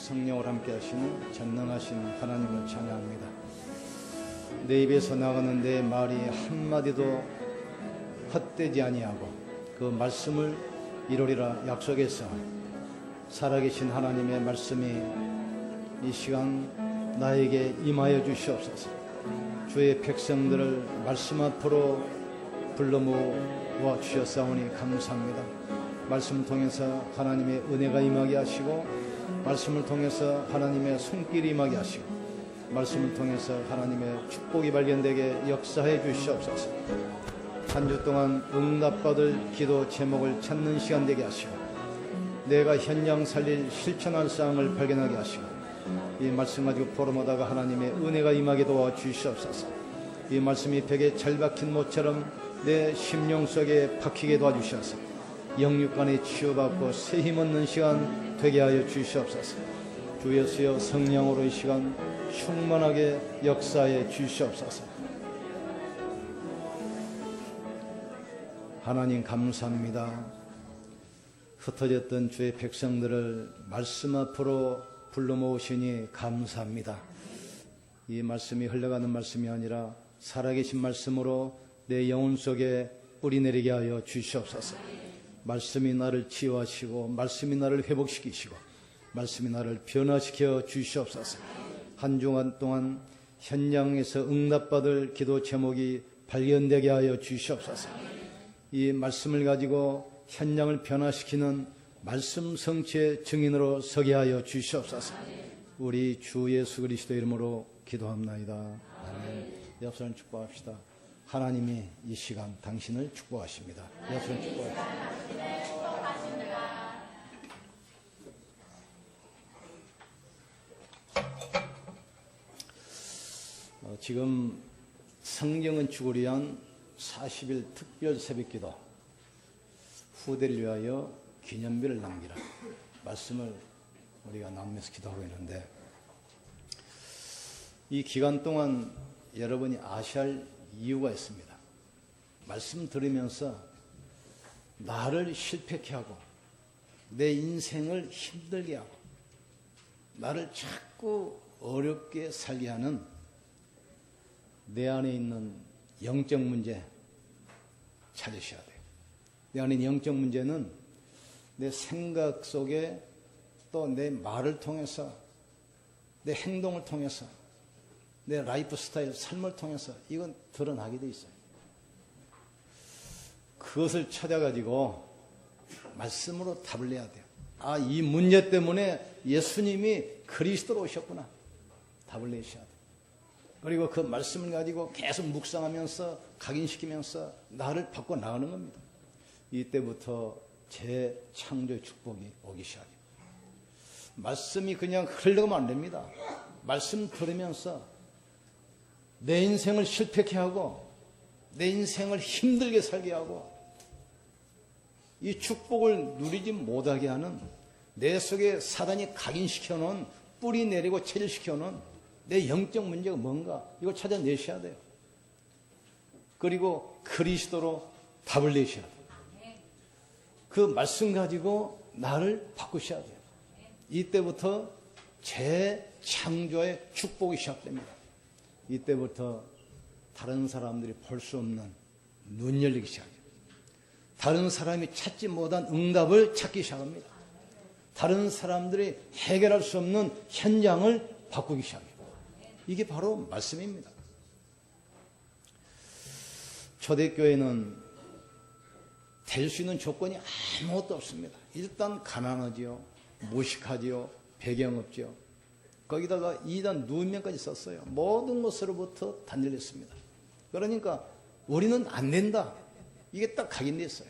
성령을 함께 하시는 전능하신 하나님을 찬양합니다. 내 입에서 나가는 내 말이 한마디도 헛되지 아니하고 그 말씀을 이루리라 약속해서 살아계신 하나님의 말씀이 이 시간 나에게 임하여 주시옵소서. 주의 백성들을 말씀 앞으로 불러 모아 주셨사오니 감사합니다. 말씀을 통해서 하나님의 은혜가 임하게 하시고, 말씀을 통해서 하나님의 손길이 임하게 하시고, 말씀을 통해서 하나님의 축복이 발견되게 역사해 주시옵소서. 한 주 동안 응답받을 기도 제목을 찾는 시간 되게 하시고, 내가 현장 살릴 실천할 사항을 발견하게 하시고, 이 말씀 가지고 포럼하다가 하나님의 은혜가 임하게 도와 주시옵소서. 이 말씀이 벽에 잘 박힌 못처럼 내 심령 속에 박히게 도와주셔서 영육간에 치유받고 새 힘없는 시간 되게 하여 주시옵소서. 주 예수여, 성령으로 이 시간 충만하게 역사해 주시옵소서. 하나님 감사합니다. 흩어졌던 주의 백성들을 말씀 앞으로 불러 모으시니 감사합니다. 이 말씀이 흘러가는 말씀이 아니라 살아계신 말씀으로 내 영혼 속에 뿌리내리게 하여 주시옵소서. 말씀이 나를 치유하시고, 말씀이 나를 회복시키시고, 말씀이 나를 변화시켜 주시옵소서. 한 주간 동안 현장에서 응답받을 기도 제목이 발견되게 하여 주시옵소서. 이 말씀을 가지고 현장을 변화시키는 말씀 성취의 증인으로 서게 하여 주시옵소서. 우리 주 예수 그리스도 이름으로 기도합나이다. 아멘. 옆 사람 축복합시다. 하나님이 이 시간 당신을 축복하십니다. 옆 사람 축복합시다. 지금 성경은 죽으리 위한 40일 특별 새벽기도, 후대를 위하여 기념비를 남기라 말씀을 우리가 나누면서 기도하고 있는데, 이 기간 동안 여러분이 아셔야 할 이유가 있습니다. 말씀 들으면서 나를 실패케 하고 내 인생을 힘들게 하고 나를 자꾸 어렵게 살게 하는 내 안에 있는 영적 문제 찾으셔야 돼요. 내 안에 있는 영적 문제는 내 생각 속에, 또 내 말을 통해서, 내 행동을 통해서, 내 라이프 스타일, 삶을 통해서 이건 드러나게 돼 있어요. 그것을 찾아가지고 말씀으로 답을 내야 돼요. 아, 이 문제 때문에 예수님이 그리스도로 오셨구나. 답을 내셔야 돼요. 그리고 그 말씀을 가지고 계속 묵상하면서 각인시키면서 나를 바꿔 나가는 겁니다. 이때부터 재창조의 축복이 오기 시작해요. 말씀이 그냥 흘러가면 안 됩니다. 말씀 들으면서 내 인생을 실패케 하고 내 인생을 힘들게 살게 하고 이 축복을 누리지 못하게 하는, 내 속에 사단이 각인시켜 놓은, 뿌리 내리고 체질시켜 놓은 내 영적 문제가 뭔가, 이걸 찾아내셔야 돼요. 그리고 그리스도로 답을 내셔야 돼요. 그 말씀 가지고 나를 바꾸셔야 돼요. 이때부터 재창조의 축복이 시작됩니다. 이때부터 다른 사람들이 볼 수 없는 눈 열리기 시작해요. 다른 사람이 찾지 못한 응답을 찾기 시작합니다. 다른 사람들이 해결할 수 없는 현장을 바꾸기 시작해요. 이게 바로 말씀입니다. 초대교회는 될 수 있는 조건이 아무것도 없습니다. 일단 가난하지요, 무식하지요, 배경 없지요. 거기다가 이단 누명까지 썼어요. 모든 것으로부터 단절됐습니다. 그러니까 우리는 안 된다, 이게 딱 각인됐어요.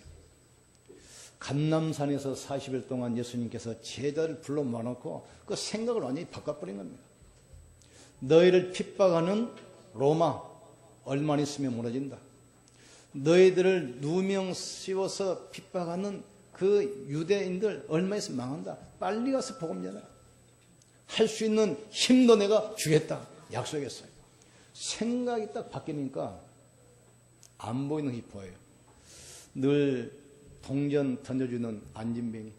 감람산에서 40일 동안 예수님께서 제자를 불러 모아놓고 그 생각을 완전히 바꿔버린 겁니다. 너희를 핍박하는 로마 얼마나 있으면 무너진다. 너희들을 누명 씌워서 핍박하는 그 유대인들 얼마 있으면 망한다. 빨리 가서 복음 전해라. 할 수 있는 힘도 내가 주겠다 약속했어요. 생각이 딱 바뀌니까 안 보이는 게 보여요. 늘 동전 던져주는 안진뱅이,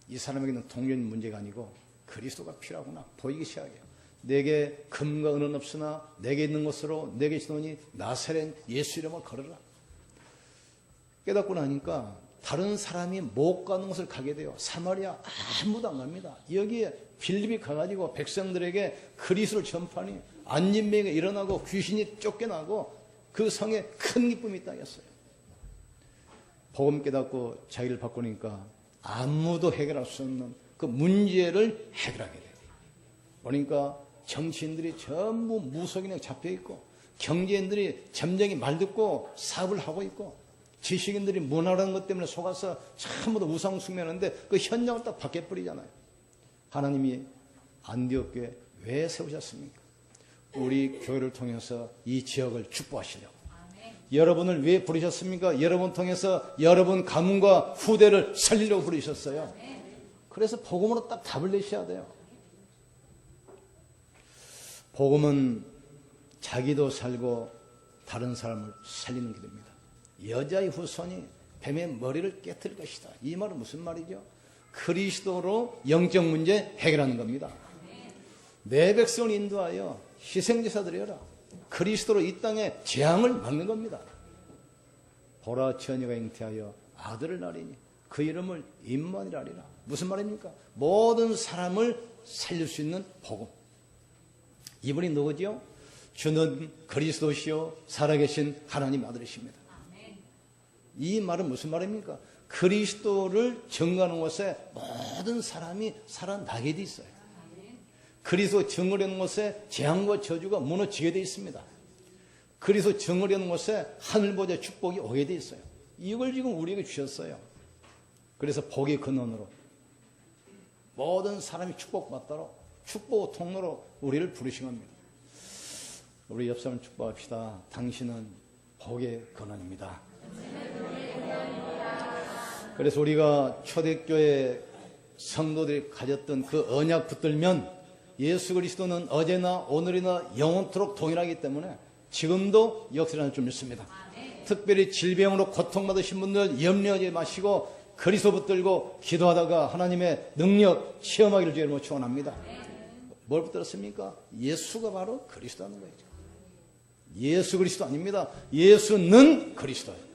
이 사람에게는 동전 문제가 아니고 그리스도가 필요하구나 보이기 시작해요. 내게 금과 은은 없으나 내게 있는 것으로 내게 있으니 나사렛 예수 이름을 걸어라. 깨닫고 나니까 다른 사람이 못 가는 곳을 가게 돼요. 사마리아 아무도 안 갑니다. 여기에 빌립이 가가지고 백성들에게 그리스도를 전파하니 안진병이 일어나고 귀신이 쫓겨나고 그 성에 큰 기쁨이 있다 했어요. 복음 깨닫고 자기를 바꾸니까 아무도 해결할 수 없는 그 문제를 해결하게 돼요. 그러니까 정치인들이 전부 무속인에 잡혀있고 경제인들이 점쟁이 말 듣고 사업을 하고 있고 지식인들이 문화라는 것 때문에 속아서 전부 다 우상 숭배하는데 그 현장을 딱 바뀌어버리잖아요. 하나님이 안디옥교회 왜 세우셨습니까? 우리 교회를 통해서 이 지역을 축복하시려고. 여러분을 왜 부르셨습니까? 여러분 통해서 여러분 가문과 후대를 살리려고 부르셨어요. 그래서 복음으로 딱 답을 내셔야 돼요. 복음은 자기도 살고 다른 사람을 살리는 길입니다. 여자의 후손이 뱀의 머리를 깨뜨릴 것이다. 이 말은 무슨 말이죠? 그리스도로 영적 문제 해결하는 겁니다. 내 백성을 인도하여 희생제사 드려라. 그리스도로 이 땅에 재앙을 막는 겁니다. 보라 처녀가 잉태하여 아들을 낳으리니 그 이름을 임마누엘이라 하리라. 무슨 말입니까? 모든 사람을 살릴 수 있는 복음. 이분이 누구죠? 주는 그리스도시요 살아계신 하나님 아들이십니다. 이 말은 무슨 말입니까? 그리스도를 증거하는 곳에 모든 사람이 살아나게 돼 있어요. 그리스도 증거하는 곳에 재앙과 저주가 무너지게 돼 있습니다. 그리스도 증거하는 곳에 하늘보좌 축복이 오게 돼 있어요. 이걸 지금 우리에게 주셨어요. 그래서 복의 근원으로 모든 사람이 축복받도록 축복 통로로 우리를 부르신 겁니다. 우리 옆 사람 축복합시다. 당신은 복의 근원입니다. 그래서 우리가 초대교회 성도들이 가졌던 그 언약 붙들면 예수 그리스도는 어제나 오늘이나 영원토록 동일하기 때문에 지금도 역사를 좀 믿습니다. 특별히 질병으로 고통받으신 분들 염려하지 마시고 그리스도 붙들고 기도하다가 하나님의 능력 체험하기를 주님으로 축원합니다. 뭘 붙들었습니까? 예수가 바로 그리스도라는 거죠. 예수 그리스도 아닙니다. 예수는 그리스도예요.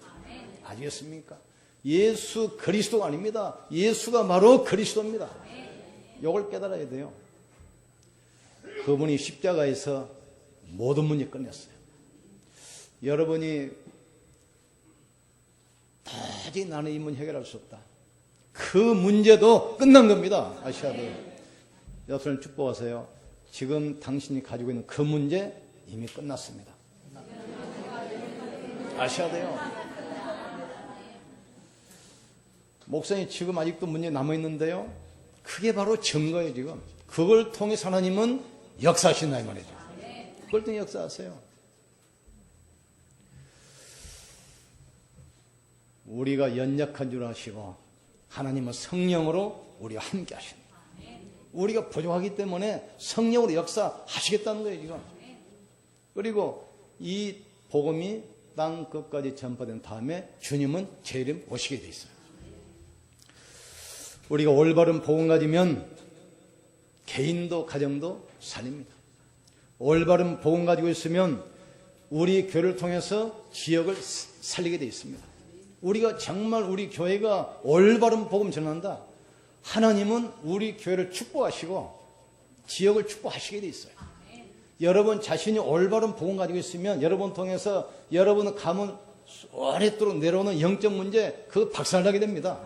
아시겠습니까? 예수 그리스도가 아닙니다. 예수가 바로 그리스도입니다. 이걸 깨달아야 돼요. 그분이 십자가에서 모든 문제 끝냈어요. 여러분이 도저히 나는 이 문제 해결할 수 없다. 그 문제도 끝난 겁니다. 아셔야 돼요. 여러분 축복하세요. 지금 당신이 가지고 있는 그 문제 이미 끝났습니다. 아셔야 돼요. 목사님 지금 아직도 문제 남아있는데요. 그게 바로 증거예요. 지금 그걸 통해서 하나님은 역사하신다 이 말이죠. 그걸 통해 역사하세요. 우리가 연약한 줄 아시고 하나님은 성령으로 우리와 함께 하십니다. 우리가 부족하기 때문에 성령으로 역사하시겠다는 거예요 지금. 그리고 이 복음이 땅 끝까지 전파된 다음에 주님은 재림 오시게 돼 있어요. 우리가 올바른 복음 가지면 개인도 가정도 살립니다. 올바른 복음 가지고 있으면 우리 교회를 통해서 지역을 살리게 돼 있습니다. 우리가 정말 우리 교회가 올바른 복음 전한다. 하나님은 우리 교회를 축복하시고 지역을 축복하시게 돼 있어요. 여러분 자신이 올바른 복음 가지고 있으면 여러분 통해서 여러분의 가문 오랫도록 내려오는 영적 문제 그거 박살나게 됩니다.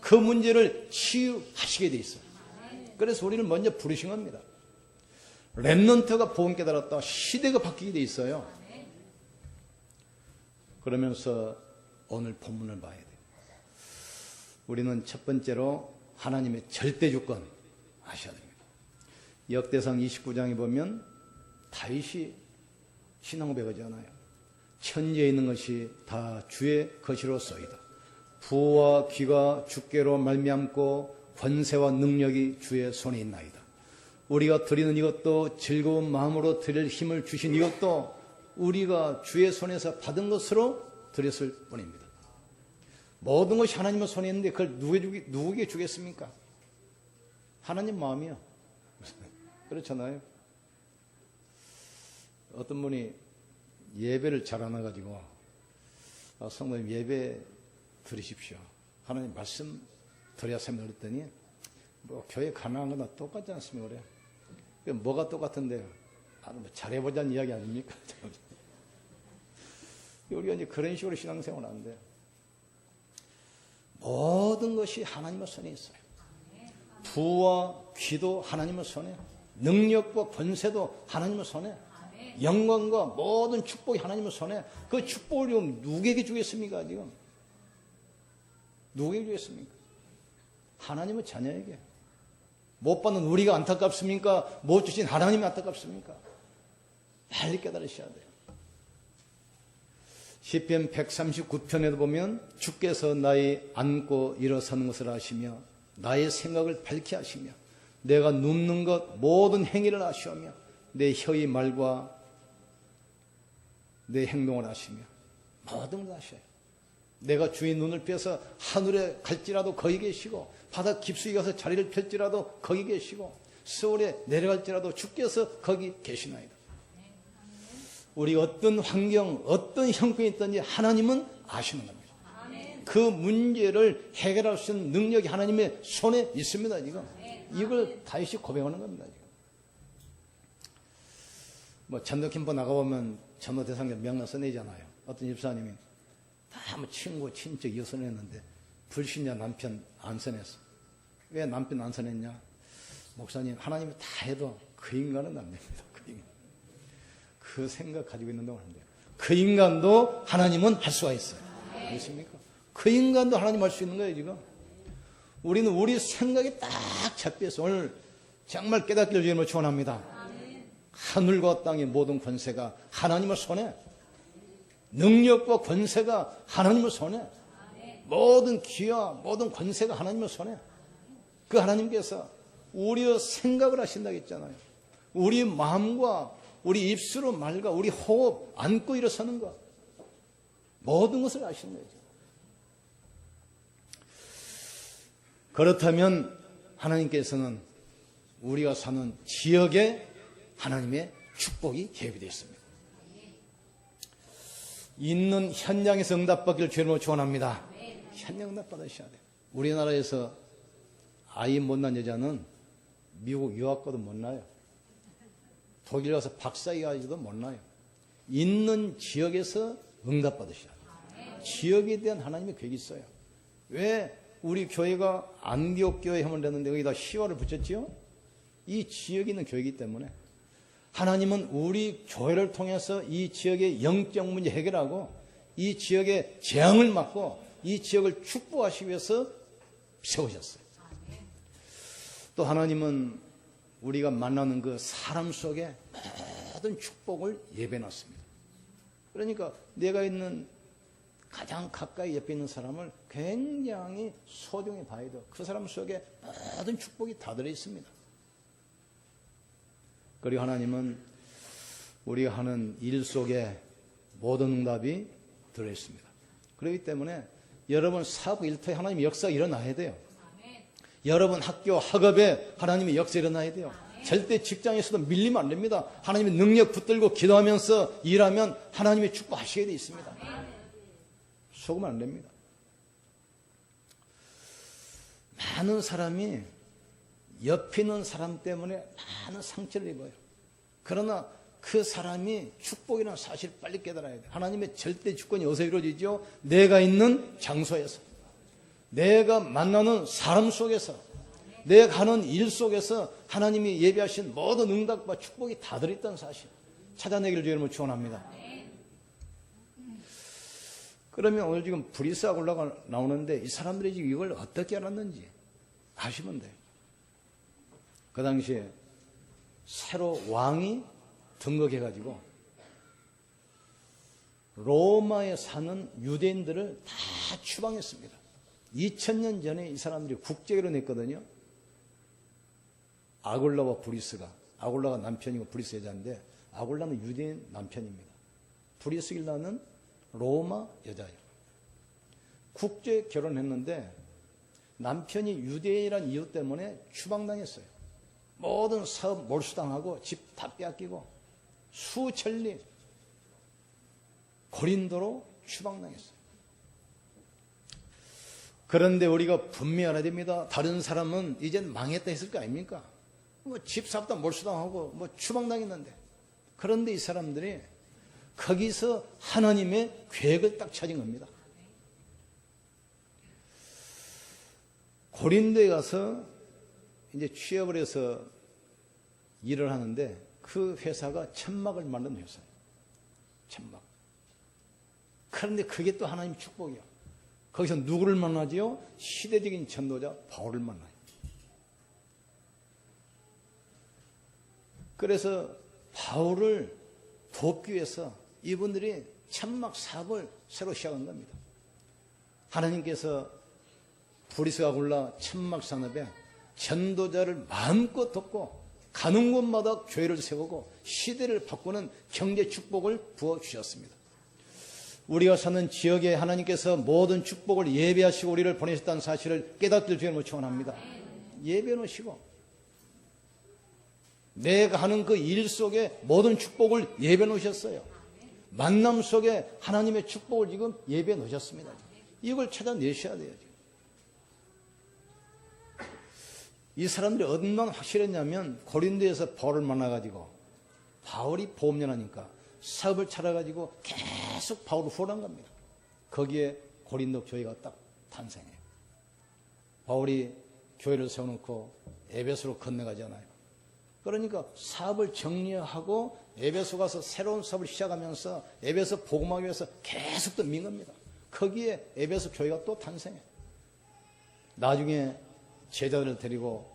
그 문제를 치유하시게 돼 있어요. 그래서 우리를 먼저 부르신 겁니다. 렘넌트가 복음 깨달았다. 시대가 바뀌게 돼 있어요. 그러면서 오늘 본문을 봐야 돼요. 우리는 첫 번째로 하나님의 절대 주권 아셔야 됩니다. 역대상 29장에 보면 다윗이 신앙 고백하잖아요. 천지에 있는 것이 다 주의 것이로소이다. 부와 귀가 주께로 말미암고 권세와 능력이 주의 손에 있나이다. 우리가 드리는 이것도 즐거운 마음으로 드릴 힘을 주신 이것도 우리가 주의 손에서 받은 것으로 드렸을 뿐입니다. 모든 것이 하나님의 손에 있는데 그걸 누구에게 주겠습니까? 하나님 마음이야. 그렇잖아요. 어떤 분이 예배를 잘 안 해가지고 성도님 예배 드리십시오. 하나님 말씀 드려야 삽니다 그랬더니 뭐 교회 가능한 거나 똑같지 않습니까? 그래. 뭐가 똑같은데요? 뭐 잘해보자는 이야기 아닙니까? 우리가 이제 그런 식으로 신앙생활 하는데 모든 것이 하나님의 손에 있어요. 부와 귀도 하나님의 손에, 능력과 권세도 하나님의 손에, 영광과 모든 축복이 하나님의 손에. 그 축복을 지금 누구에게 주겠습니까? 지금 누구에게 주겠습니까? 하나님의 자녀에게. 못 받는 우리가 안타깝습니까? 못 주신 하나님이 안타깝습니까? 빨리 깨달으셔야 돼요. 시편 139편에도 보면 주께서 나의 앉고 일어서는 것을 아시며 나의 생각을 밝게 하시며 내가 눕는 것 모든 행위를 아시오며 내 혀의 말과 내 행동을 아시며 모든 걸 아셔요. 내가 주의 눈을 빼서 하늘에 갈지라도 거기 계시고 바다 깊숙이 가서 자리를 펼지라도 거기 계시고 세월에 내려갈지라도 주께서 거기 계시나이다. 우리 어떤 환경, 어떤 형편이 있든지 하나님은 아시는 겁니다. 그 문제를 해결할 수 있는 능력이 하나님의 손에 있습니다. 지금 이걸 다시 고백하는 겁니다. 지금. 뭐 전도 캠프 나가보면 전도 대상자 명단 써내잖아요. 어떤 집사님이 다 뭐 친구, 친척 이어 써냈는데 불신자 남편 안 써냈어. 왜 남편 안 써냈냐? 목사님 하나님이 다 해도 그 인간은 안 됩니다. 그 인간. 그 생각 가지고 있는다고 하는데요. 그 인간도 하나님은 할 수가 있어요. 그렇습니까? 그 인간도 하나님 할 수 있는 거예요, 지금. 우리는 우리 생각에 딱 잡혀서 오늘 정말 깨닫기를 주님을 축원합니다. 하늘과 땅의 모든 권세가 하나님의 손에, 능력과 권세가 하나님의 손에, 모든 기회와 모든 권세가 하나님의 손에. 그 하나님께서 우리의 생각을 하신다고 했잖아요. 우리 마음과 우리 입술의 말과 우리 호흡, 안고 일어서는 것, 모든 것을 아시는 거죠. 그렇다면 하나님께서는 우리가 사는 지역에 하나님의 축복이 계획되어 있습니다. 있는 현장에서 응답받기를 주님으로 축원합니다. 현장 응답 받으셔야 돼요. 우리나라에서 아이 못난 여자는 미국 유학 가도 못 나요. 독일 가서 박사이 가지도 못 나요. 있는 지역에서 응답 받으셔야 돼요. 지역에 대한 하나님의 계획이 있어요. 왜 우리 교회가 안디옥 교회 하면 되는데 여기다 시화를 붙였지요? 이 지역에 있는 교회이기 때문에 하나님은 우리 교회를 통해서 이 지역의 영적 문제 해결하고 이 지역의 재앙을 막고 이 지역을 축복하시기 위해서 세우셨어요. 또 하나님은 우리가 만나는 그 사람 속에 모든 축복을 예배해놨습니다. 그러니까 내가 있는 가장 가까이 옆에 있는 사람을 굉장히 소중히 봐야 돼요. 그 사람 속에 모든 축복이 다 들어있습니다. 그리고 하나님은 우리가 하는 일 속에 모든 응답이 들어있습니다. 그렇기 때문에 여러분 사업 일터에 하나님의 역사가 일어나야 돼요. 여러분 학교 학업에 하나님의 역사가 일어나야 돼요. 절대 직장에서도 밀리면 안 됩니다. 하나님의 능력 붙들고 기도하면서 일하면 하나님의 축복하시게 되어 있습니다. 속으면 안 됩니다. 많은 사람이 옆에 있는 사람 때문에 많은 상처를 입어요. 그러나 그 사람이 축복이라는 사실을 빨리 깨달아야 돼요. 하나님의 절대 주권이 어디서 이루어지죠? 내가 있는 장소에서, 내가 만나는 사람 속에서, 내가 하는 일 속에서 하나님이 예비하신 모든 응답과 축복이 다 들어있다는 사실 찾아내기를 주님을 축원합니다. 그러면 오늘 지금 브리스 아굴라가 나오는데 이 사람들이 지금 이걸 어떻게 알았는지 아시면 돼요. 그 당시에 새로 왕이 등극해가지고 로마에 사는 유대인들을 다 추방했습니다. 2000년 전에 이 사람들이 국제결혼 했거든요. 아굴라와 브리스가, 아굴라가 남편이고 브리스 여자인데 아굴라는 유대인 남편입니다. 브리스 길라는 로마 여자예요. 국제 결혼했는데 남편이 유대인이라는 이유 때문에 추방당했어요. 모든 사업 몰수당하고 집 다 빼앗기고 수천리 고린도로 추방당했어요. 그런데 우리가 분명히 알아야 됩니다. 다른 사람은 이젠 망했다 했을 거 아닙니까? 뭐 집 사업 다 몰수당하고 뭐 추방당했는데, 그런데 이 사람들이 거기서 하나님의 계획을 딱 찾은 겁니다. 고린도에 가서 이제 취업을 해서 일을 하는데 그 회사가 천막을 만든 회사예요. 천막. 그런데 그게 또 하나님 축복이요. 거기서 누구를 만나지요? 시대적인 전도자 바울을 만나요. 그래서 바울을 돕기 위해서 이분들이 천막 사업을 새로 시작한 겁니다. 하나님께서 브리스가 굴라 천막 산업에 전도자를 마음껏 돕고 가는 곳마다 교회를 세우고 시대를 바꾸는 경제 축복을 부어주셨습니다. 우리가 사는 지역에 하나님께서 모든 축복을 예배하시고 우리를 보내셨다는 사실을 깨닫길 주님을 축원합니다. 예배해 놓으시고 내가 하는 그 일 속에 모든 축복을 예배해 놓으셨어요. 만남 속에 하나님의 축복을 지금 예배해 놓으셨습니다. 이걸 찾아내셔야 돼요. 이 사람들이 얼마나 확실했냐면 고린도에서 바울을 만나가지고 바울이 보험연하니까 사업을 찾아가지고 계속 바울을 후원한 겁니다. 거기에 고린도 교회가 딱 탄생해요. 바울이 교회를 세워놓고 에베소로 건너가잖아요. 그러니까 사업을 정리하고 에베소 가서 새로운 사업을 시작하면서 에베소 복음하기 위해서 계속 또 민 겁니다. 거기에 에베소 교회가 또 탄생해요. 나중에 제자들을 데리고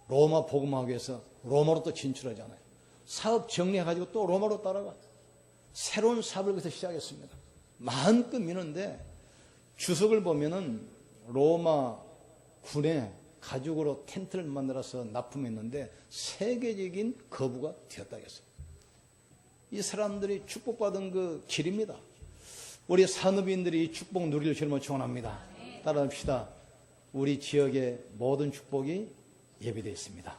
로마 복음하기 위해서 로마로 또 진출하잖아요. 사업 정리해가지고 또 로마로 따라가 새로운 사업을 거기서 시작했습니다. 마음껏 미는데 주석을 보면은 로마 군에 가죽으로 텐트를 만들어서 납품했는데 세계적인 거부가 되었다겠어요. 이 사람들이 축복받은 그 길입니다. 우리 산업인들이 이 축복 누리를 주님을 축원합니다. 따라합시다. 우리 지역의 모든 축복이 예비되어 있습니다.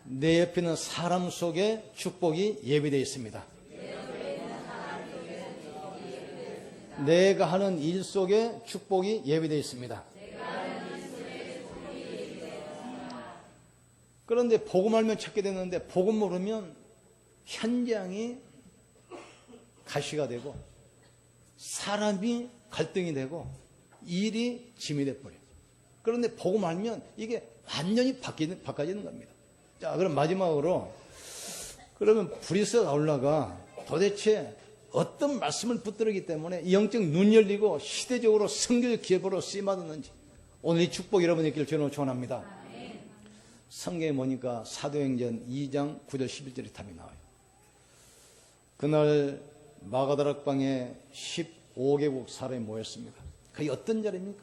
내 옆에 있는 사람 속에 축복이 예비되어 있습니다. 내가 하는 일 속에 축복이 예비되어 있습니다. 그런데 복음 알면 찾게 되는데 복음 모르면 현장이 가시가 되고 사람이 갈등이 되고 일이 짐이 돼버려요. 그런데 복음 알면 이게 완전히 바꿔지는 겁니다. 자, 그럼 마지막으로 그러면 브리스가 올라가 도대체 어떤 말씀을 붙들었기 때문에 이 영적 눈 열리고 시대적으로 성교적 기업으로 쓰임받았는지 오늘 이 축복 여러분이 있기를 주님으로 축원합니다. 성경에 보니까 사도행전 2장 9절 11절의 답이 나와요. 그날 마가다락방에 15개국 사람이 모였습니다. 그게 어떤 자리입니까?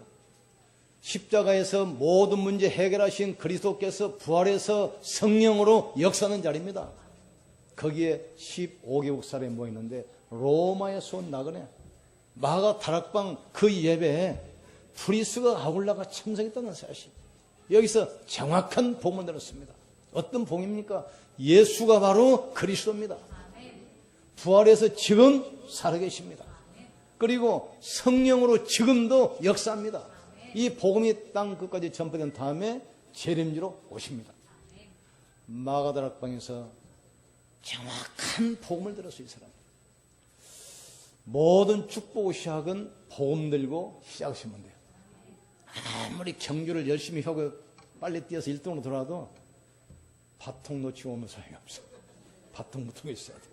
십자가에서 모든 문제 해결하신 그리스도께서 부활해서 성령으로 역사하는 자리입니다. 거기에 15개국 사람이 모였는데 로마에서 온 나그네 마가다락방 그 예배에 브리스가 아굴라가 참석했다는 사실. 여기서 정확한 복음을 들었습니다. 어떤 복음입니까? 예수가 바로 그리스도입니다. 부활해서 지금 살아계십니다. 그리고 성령으로 지금도 역사합니다. 이 복음이 땅 끝까지 전파된 다음에 재림지로 오십니다. 마가다락방에서 정확한 복음을 들었어요. 이 사람. 모든 축복의 시작은 복음 들고 시작하시면 돼요. 아무리 경주를 열심히 하고 빨리 뛰어서 1등으로 돌아도 바통 놓치고 오면 소용이 없어. 바통 붙고 있어야 돼.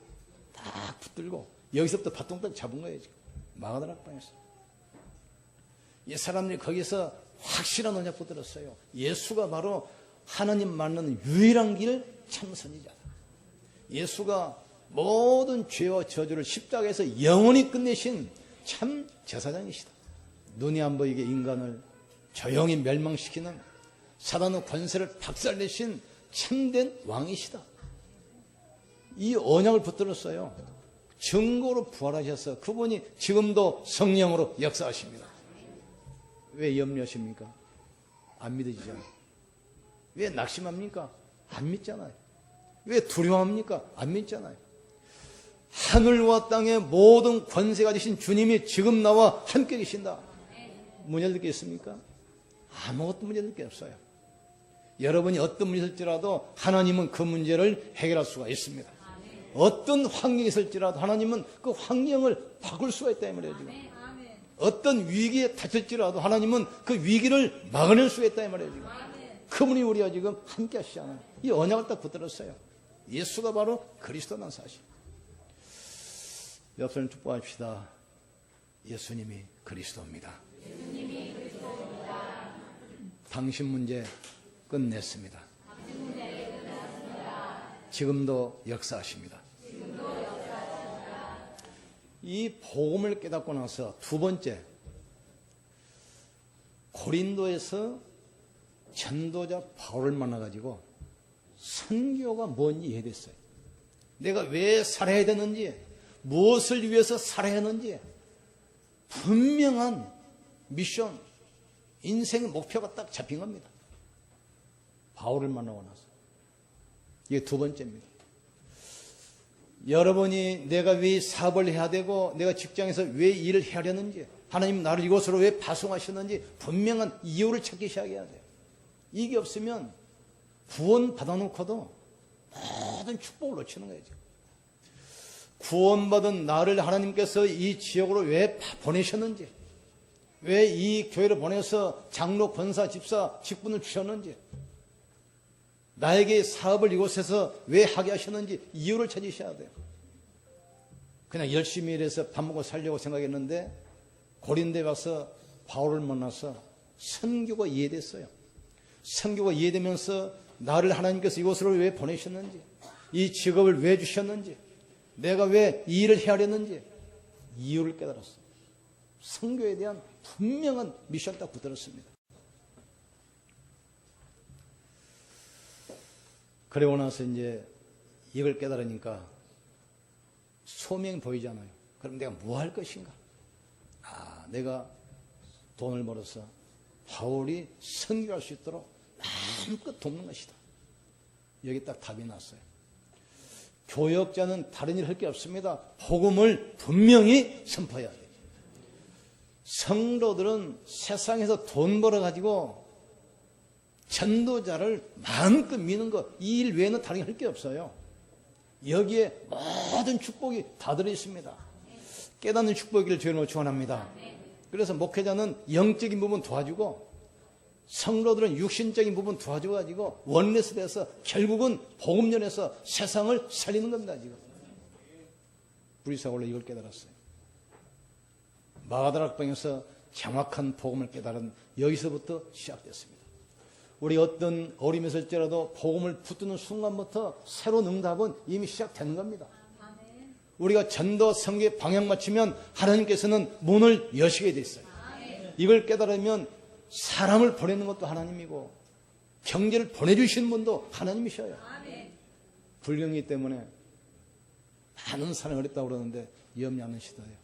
딱 붙들고 여기서부터 바통 딱 잡은 거예요. 지금 마가다락방에서 이 사람들이 거기서 확실한 언약 붙들었어요. 예수가 바로 하나님 만나는 유일한 길 참선이자다. 예수가 모든 죄와 저주를 십자가에서 영원히 끝내신 참 제사장이시다. 눈이 안 보이게 인간을 조용히 멸망시키는 사단의 권세를 박살내신 참된 왕이시다. 이 언약을 붙들었어요. 증거로 부활하셔서 그분이 지금도 성령으로 역사하십니다. 왜 염려하십니까? 안 믿어지잖아요. 왜 낙심합니까? 안 믿잖아요. 왜 두려워합니까? 안 믿잖아요. 하늘과 땅의 모든 권세가 되신 주님이 지금 나와 함께 계신다. 문제될 게 있습니까? 아무것도 문제될 게 없어요. 여러분이 어떤 문제가 있을지라도 하나님은 그 문제를 해결할 수가 있습니다. 어떤 환경이 있을지라도 하나님은 그 환경을 바꿀 수가 있다 이 말이에요. 지금. 어떤 위기에 닥칠지라도 하나님은 그 위기를 막아낼 수가 있다 이 말이에요. 지금. 그분이 우리와 지금 함께 하시잖아요. 이 언약을 딱 붙들었어요. 예수가 바로 그리스도라는 사실. 옆사람 축복합시다. 예수님이 그리스도입니다. 당신 문제 끝냈습니다. 지금도 역사하십니다. 이 복음을 깨닫고 나서 두 번째, 고린도에서 전도자 바울을 만나가지고 선교가 뭔지 이해됐어요. 내가 왜 살아야 되는지, 무엇을 위해서 살아야 하는지 분명한 미션, 인생의 목표가 딱 잡힌 겁니다. 바울을 만나고 나서. 이게 두 번째입니다. 여러분이 내가 왜 사업을 해야 되고 내가 직장에서 왜 일을 해야 하는지, 하나님 나를 이곳으로 왜 파송하셨는지 분명한 이유를 찾기 시작해야 돼요. 이게 없으면 구원 받아놓고도 모든 축복을 놓치는 거예요. 구원받은 나를 하나님께서 이 지역으로 왜 보내셨는지, 왜 이 교회를 보내서 장로, 권사, 집사, 직분을 주셨는지, 나에게 사업을 이곳에서 왜 하게 하셨는지 이유를 찾으셔야 돼요. 그냥 열심히 일해서 밥 먹고 살려고 생각했는데 고린도에 와서 바울을 만나서 선교가 이해됐어요. 선교가 이해되면서 나를 하나님께서 이곳으로 왜 보내셨는지, 이 직업을 왜 주셨는지, 내가 왜 이 일을 해야 하렸는지 이유를 깨달았어요. 선교에 대한 분명한 미션 딱 붙들었습니다. 그러고 나서 이제 이걸 깨달으니까 소명이 보이잖아요. 그럼 내가 뭐 할 것인가? 내가 돈을 벌어서 바울이 선교할 수 있도록 마음껏 돕는 것이다. 여기 딱 답이 났어요. 교역자는 다른 일 할 게 없습니다. 복음을 분명히 선포해야 돼요. 성도들은 세상에서 돈 벌어가지고 전도자를 마음껏 미는 것, 이 일 외에는 다른 일 할 게 없어요. 여기에 모든 축복이 다 들어있습니다. 깨닫는 축복이길 주님으로 축원합니다. 그래서 목회자는 영적인 부분 도와주고 성도들은 육신적인 부분 도와줘가지고 원내스 돼서 결국은 복음전에서 세상을 살리는 겁니다. 지금 브리스가 원래 이걸 깨달았어요. 마가다락방에서 정확한 복음을 깨달은 여기서부터 시작됐습니다. 우리 어떤 어림이 있을지라도 복음을 붙드는 순간부터 새로운 응답은 이미 시작되는 겁니다. 우리가 전도 선교에 방향 맞추면 하나님께서는 문을 여시게 돼 있어요. 이걸 깨달으면 사람을 보내는 것도 하나님이고 경제를 보내주시는 분도 하나님이셔요. 불경이기 때문에 많은 사람이 어렵다고 그러는데 염려 않으시더래요.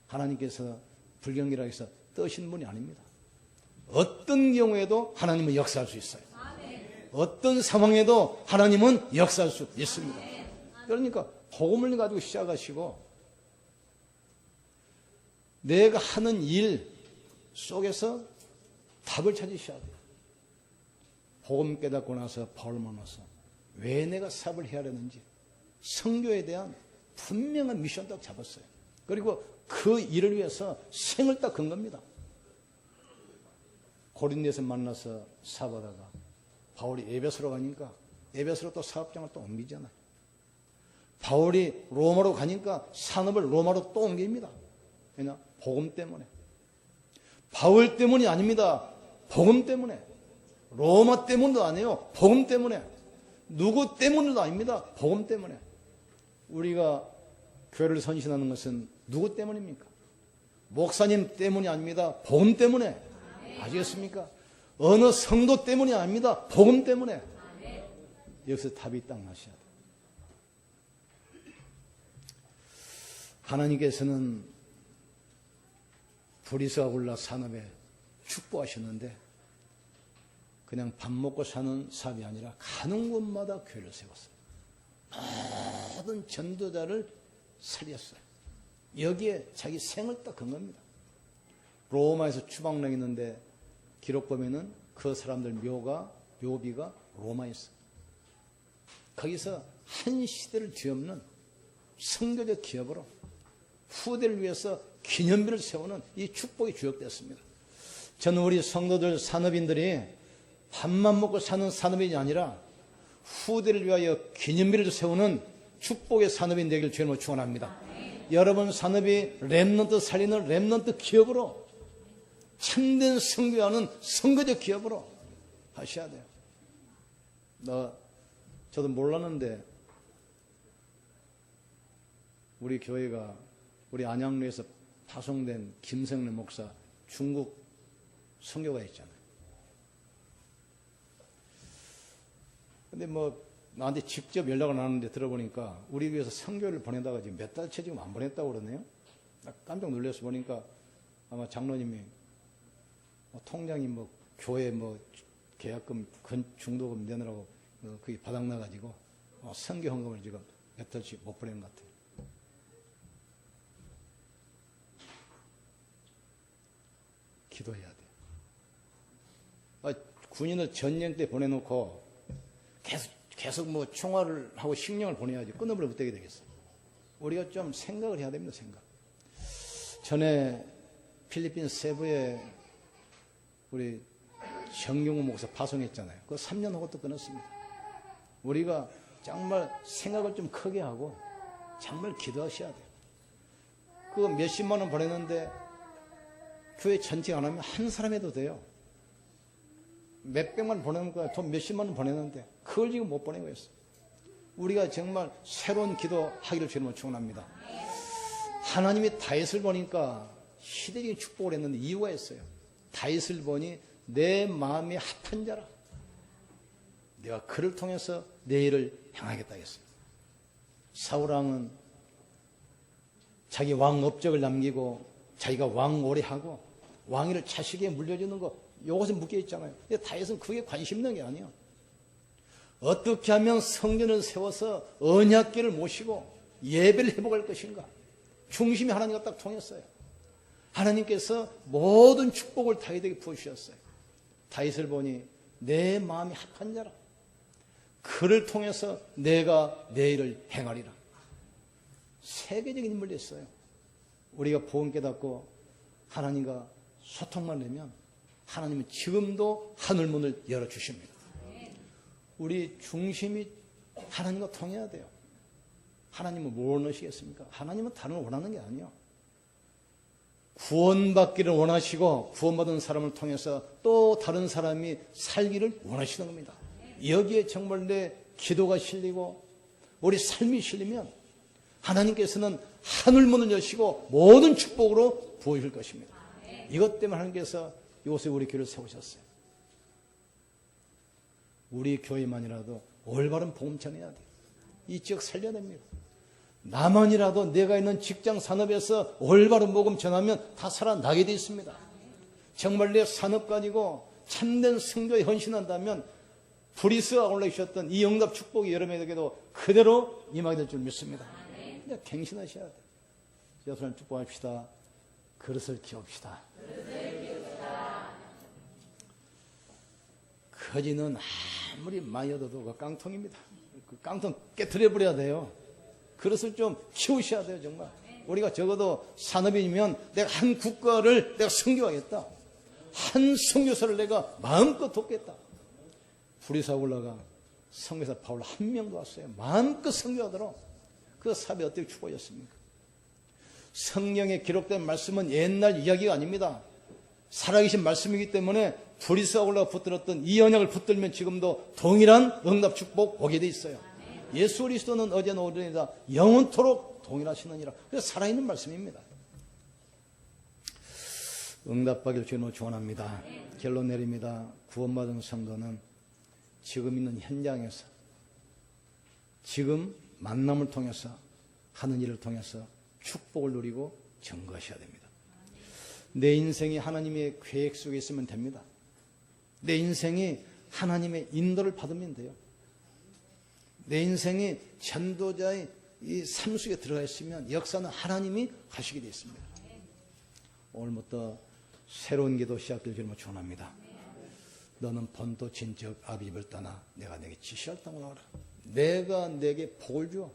하나님께서 불경이라 해서 떠신 분이 아닙니다. 어떤 경우에도 하나님은 역사할 수 있어요. 어떤 상황에도 하나님은 역사할 수 있습니다. 그러니까 복음을 가지고 시작하시고 내가 하는 일 속에서 답을 찾으셔야 돼요. 복음 깨닫고 나서 바울을 만나서 왜 내가 사업을 해야 하는지 선교에 대한 분명한 미션 딱 잡았어요. 그리고 그 일을 위해서 생을 딱 건 겁니다. 고린도에서 만나서 사업하다가 바울이 에베소로 가니까 에베소로 또 사업장을 또 옮기잖아요. 바울이 로마로 가니까 산업을 로마로 또 옮깁니다. 왜냐? 복음 때문에. 바울 때문이 아닙니다. 복음 때문에. 로마 때문도 아니에요. 복음 때문에. 누구 때문도 아닙니다. 복음 때문에. 우리가 교회를 선신하는 것은 누구 때문입니까? 목사님 때문이 아닙니다. 복음 때문에. 아시겠습니까? 어느 성도 때문이 아닙니다. 복음 때문에. 여기서 답이 딱 나셔야 돼요. 하나님께서는 브리스가굴라 산업에 축복하셨는데 그냥 밥 먹고 사는 사업이 아니라 가는 곳마다 교회를 세웠어요. 모든 전도자를 살렸어요. 여기에 자기 생을 딱 건 겁니다. 로마에서 추방령 있는데 기록 보면은 그 사람들 묘비가 로마에 있어요. 거기서 한 시대를 뒤엎는 선교적 기업으로 후대를 위해서 기념비를 세우는 이 축복이 주역됐습니다. 저는 우리 성도들 산업인들이 밥만 먹고 사는 산업인이 아니라 후대를 위하여 기념비를 세우는 축복의 산업인 되길 주님으로 축원합니다. 여러분 산업이 렘넌트 살리는 렘넌트 기업으로 참된 선교하는 선교적 기업으로 하셔야 돼요. 저도 몰랐는데 우리 교회가 우리 안양로에서 파송된 김성래 목사 중국 선교가 있잖아요. 근데 나한테 직접 연락을 나왔는데 들어보니까 우리 교회에서 선교를 보낸다가 지금 몇 달째 지금 안 보냈다고 그러네요. 깜짝 놀라서 보니까 아마 장로님이 통장이 교회 계약금 중도금 내느라고 그게 바닥나가지고 선교 헌금을 지금 몇 달씩 못 보내는 것 같아요. 기도해야 돼. 군인을 전쟁 때 보내놓고 계속 총알을 하고 식량을 보내야지 끊어버려 못되게 되겠어. 우리가 좀 생각을 해야 됩니다. 생각. 전에 필리핀 세부에 우리 정경호 목사 파송했잖아요. 그거 3년 하고 또 끊었습니다. 우리가 정말 생각을 좀 크게 하고 정말 기도하셔야 돼요. 그거 몇십만 원 보냈는데 교회 전체 안 하면 한 사람 해도 돼요. 몇백만 원 보내는 거야. 돈 몇십만 원 보내는데 그걸 지금 못 보내고 있어요. 우리가 정말 새로운 기도 하기를 주님으로 축원합니다. 하나님이 다윗을 보니까 시대적인 축복을 했는데 이유가 있어요. 다윗을 보니 내 마음이 합한 자라. 내가 그를 통해서 내 일을 행하겠다 했어요. 사울왕은 자기 왕 업적을 남기고 자기가 왕 오래 하고 왕위를 자식에게 물려주는 거 이것에 묶여 있잖아요. 근데 다윗은 그게 관심 있는 게 아니에요. 어떻게 하면 성전을 세워서 언약궤를 모시고 예배를 회복할 것인가. 중심이 하나님과 딱 통했어요. 하나님께서 모든 축복을 다윗에게 부어주셨어요. 다윗을 보니 내 마음이 합한 자라. 그를 통해서 내가 내 일을 행하리라. 세계적인 인물이 있어요. 우리가 복음 깨닫고 하나님과 소통만 되면 하나님은 지금도 하늘문을 열어주십니다. 우리 중심이 하나님과 통해야 돼요. 하나님은 뭘 원하시겠습니까? 하나님은 다른 걸 원하는 게 아니에요. 구원받기를 원하시고 구원받은 사람을 통해서 또 다른 사람이 살기를 원하시는 겁니다. 여기에 정말 내 기도가 실리고 우리 삶이 실리면 하나님께서는 하늘문을 여시고 모든 축복으로 부어주실 것입니다. 이것 때문에 하나님께서 이곳에 우리 교회를 세우셨어요. 우리 교회만이라도 올바른 복음 전해야 돼요. 이 지역 살려야 됩니다. 나만이라도 내가 있는 직장 산업에서 올바른 복음 전하면 다 살아나게 되어 있습니다. 정말 내 산업 가지고 참된 선교에 헌신한다면 브리스가 올라주셨던 이 응답 축복이 여러분에게도 그대로 임하게 될 줄 믿습니다. 그냥 갱신하셔야 돼요. 여러분 축복합시다. 그릇을 키웁시다. 거지는 아무리 많이 얻어도 그 깡통입니다. 그 깡통 깨트려 버려야 돼요. 그릇을 좀 키우셔야 돼요. 정말 우리가 적어도 산업인이면 내가 한 국가를 내가 선교하겠다. 한 선교사를 내가 마음껏 돕겠다. 브리스가 올라가 선교사 바울 한 명도 왔어요. 마음껏 선교하도록 그 사업이 어떻게 축복이었습니까? 성경에 기록된 말씀은 옛날 이야기가 아닙니다. 살아계신 말씀이기 때문에 브리스가 올라가 붙들었던 이 언약을 붙들면 지금도 동일한 응답 축복 오게 돼 있어요. 예수 그리스도는 어제나 오늘이다 영원토록 동일하시느니라. 그래서 살아있는 말씀입니다. 응답받기를 주님으로 축원합니다. 결론 내립니다. 구원받은 성도는 지금 있는 현장에서 지금 만남을 통해서 하는 일을 통해서 축복을 누리고 증거하셔야 됩니다. 내 인생이 하나님의 계획 속에 있으면 됩니다. 내 인생이 하나님의 인도를 받으면 돼요. 내 인생이 전도자의 이 삶 속에 들어가 있으면 역사는 하나님이 하시게 되어 있습니다. 오늘부터 새로운 기도 시작될 줄로 축원합니다. 너는 본토 친척 아비집을 떠나 내가 내게 지시할 땅으로 가라. 내가 내게 복을 주어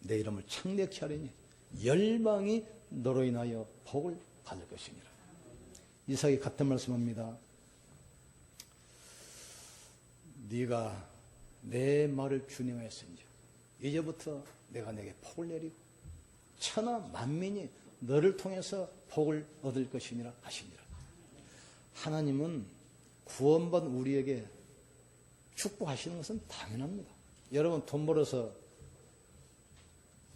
내 이름을 창대케 하리니 열방이 너로 인하여 복을 받을 것이니라. 이삭이 같은 말씀합니다. 네가 내 말을 준행하였은지 이제부터 내가 내게 복을 내리고 천하 만민이 너를 통해서 복을 얻을 것이니라 하시니라. 하나님은 구원받은 우리에게 축복하시는 것은 당연합니다. 여러분 돈 벌어서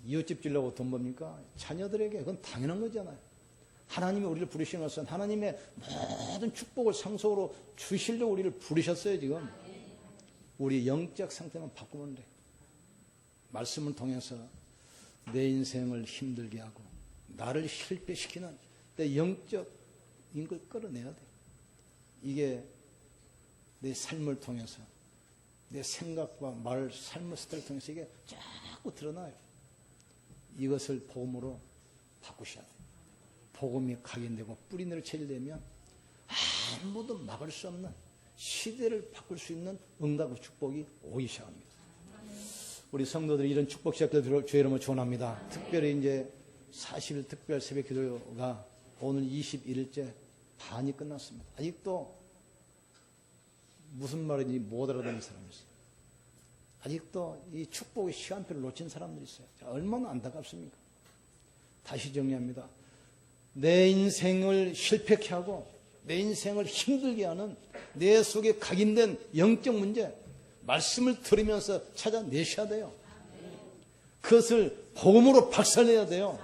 이웃집 주려고 돈 법니까? 자녀들에게 그건 당연한 거잖아요. 하나님이 우리를 부르시는 것은 하나님의 모든 축복을 상속으로 주시려고 우리를 부르셨어요. 지금 우리 영적 상태만 바꾸면 돼. 말씀을 통해서 내 인생을 힘들게 하고 나를 실패시키는 내 영적인 걸 끌어내야 돼. 이게 내 삶을 통해서 내 생각과 말, 삶의 스타일을 통해서 이게 자꾸 드러나요. 이것을 복음으로 바꾸셔야 돼요. 복음이 각인되고 뿌리내를 체질되면 아무도 막을 수 없는 시대를 바꿀 수 있는 응답의 축복이 오기 시작합니다. 우리 성도들이 이런 축복 시작될 주의 이름으로 축원합니다. 특별히 이제 40일 특별 새벽 기도가 오늘 21일째 반이 끝났습니다. 아직도 무슨 말인지 못 알아듣는 사람이 있어요. 아직도 이 축복의 시간표를 놓친 사람들이 있어요. 얼마나 안타깝습니까? 다시 정리합니다. 내 인생을 실패케 하고 내 인생을 힘들게 하는 내 속에 각인된 영적 문제, 말씀을 들으면서 찾아내셔야 돼요. 그것을 복음으로 박살내야 돼요.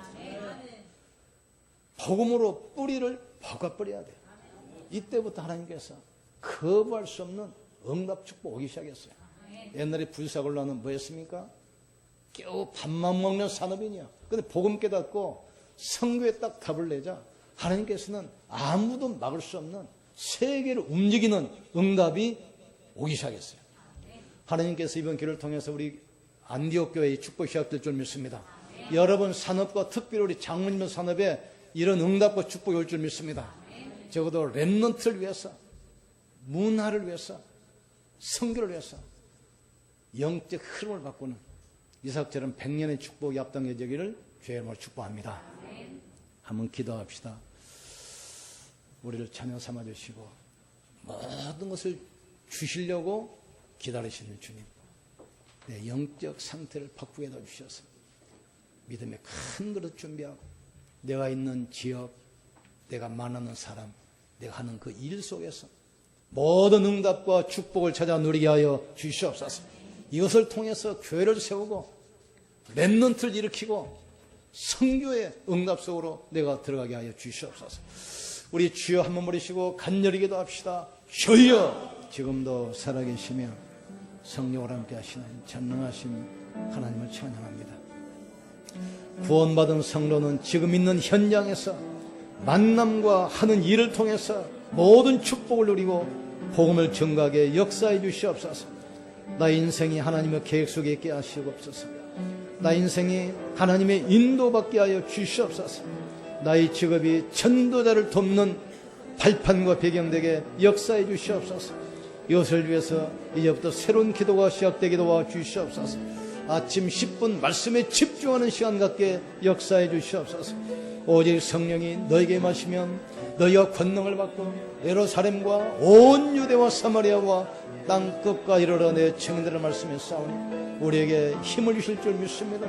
복음으로 뿌리를 박아버려야 돼요. 이때부터 하나님께서 거부할 수 없는 응답 축복 오기 시작했어요. 옛날에 부유사골라는 뭐였습니까? 겨우 밥만 먹는 산업인이야. 근데 복음 깨닫고 성교에 딱 답을 내자 하나님께서는 아무도 막을 수 없는 세계를 움직이는 응답이 오기 시작했어요. 하나님께서 이번 기회를 통해서 우리 안디옥 교회의 축복이 시작될 줄 믿습니다. 여러분 산업과 특별히 우리 장로님 산업에 이런 응답과 축복이 올 줄 믿습니다. 적어도 렘넌트를 위해서, 문화를 위해서, 성교를 위해서 영적 흐름을 바꾸는 이삭처럼 100년의 축복이 앞당겨지기를 주의 이름으로 축복합니다. 한번 기도합시다. 우리를 찬양 삼아주시고 모든 것을 주시려고 기다리시는 주님, 내 영적 상태를 바꾸게 해주셔서 믿음의 큰 그릇 준비하고 내가 있는 지역, 내가 만나는 사람, 내가 하는 그 일 속에서 모든 응답과 축복을 찾아 누리게 하여 주시옵소서. 이것을 통해서 교회를 세우고 렘넌트를 일으키고 성교의 응답 속으로 내가 들어가게 하여 주시옵소서. 우리 주여 한번 부르시고 간절히 기도합시다. 주여, 지금도 살아계시며 성령을 함께 하시는 전능하신 하나님을 찬양합니다. 구원받은 성도는 지금 있는 현장에서 만남과 하는 일을 통해서 모든 축복을 누리고 복음을 증거하게 역사해 주시옵소서. 나의 인생이 하나님의 계획 속에 있게 하시옵소서. 나의 인생이 하나님의 인도받게 하여 주시옵소서. 나의 직업이 전도자를 돕는 발판과 배경되게 역사해 주시옵소서. 이것을 위해서 이제부터 새로운 기도가 시작되게 도와주시옵소서. 아침 10분 말씀에 집중하는 시간 갖게 역사해 주시옵소서. 오직 성령이 너에게 마시면 너희가 권능을 받고 예루살렘과 온 유대와 사마리아와 땅 끝과 이르러 내 증인들을 말씀에 싸우니 우리에게 힘을 주실 줄 믿습니다.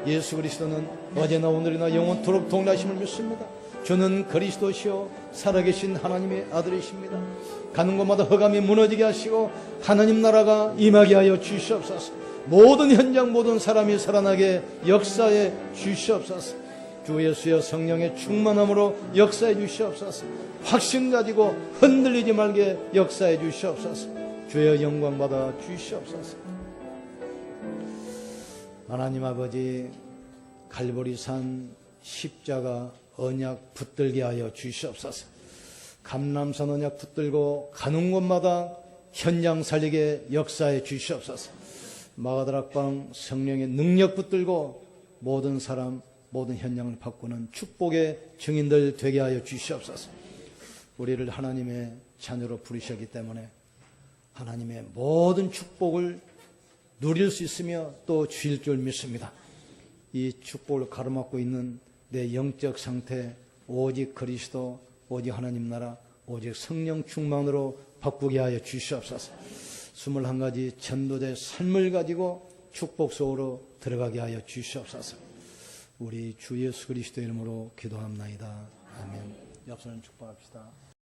예수 그리스도는 어제나 오늘이나 영원토록 동일하심을 믿습니다. 주는 그리스도시요 살아계신 하나님의 아들이십니다. 가는 곳마다 흑암이 무너지게 하시고 하나님 나라가 임하게 하여 주시옵소서. 모든 현장 모든 사람이 살아나게 역사해 주시옵소서. 주 예수여 성령의 충만함으로 역사해 주시옵소서. 확신 가지고 흔들리지 말게 역사해 주시옵소서. 주여 영광 받아 주시옵소서. 하나님 아버지, 갈보리산 십자가 언약 붙들게 하여 주시옵소서. 감람산 언약 붙들고 가는 곳마다 현장 살리게 역사해 주시옵소서. 마가다락방 성령의 능력 붙들고 모든 사람, 모든 현장을 바꾸는 축복의 증인들 되게 하여 주시옵소서. 우리를 하나님의 자녀로 부르셨기 때문에 하나님의 모든 축복을 누릴 수 있으며 또 주실 줄 믿습니다. 이 축복을 가로막고 있는 내 영적 상태, 오직 그리스도, 오직 하나님 나라, 오직 성령 충만으로 바꾸게 하여 주시옵소서. 21가지 전도대 삶을 가지고 축복 속으로 들어가게 하여 주시옵소서. 우리 주 예수 그리스도 이름으로 기도합나이다. 아멘. 옆서는 축복합시다.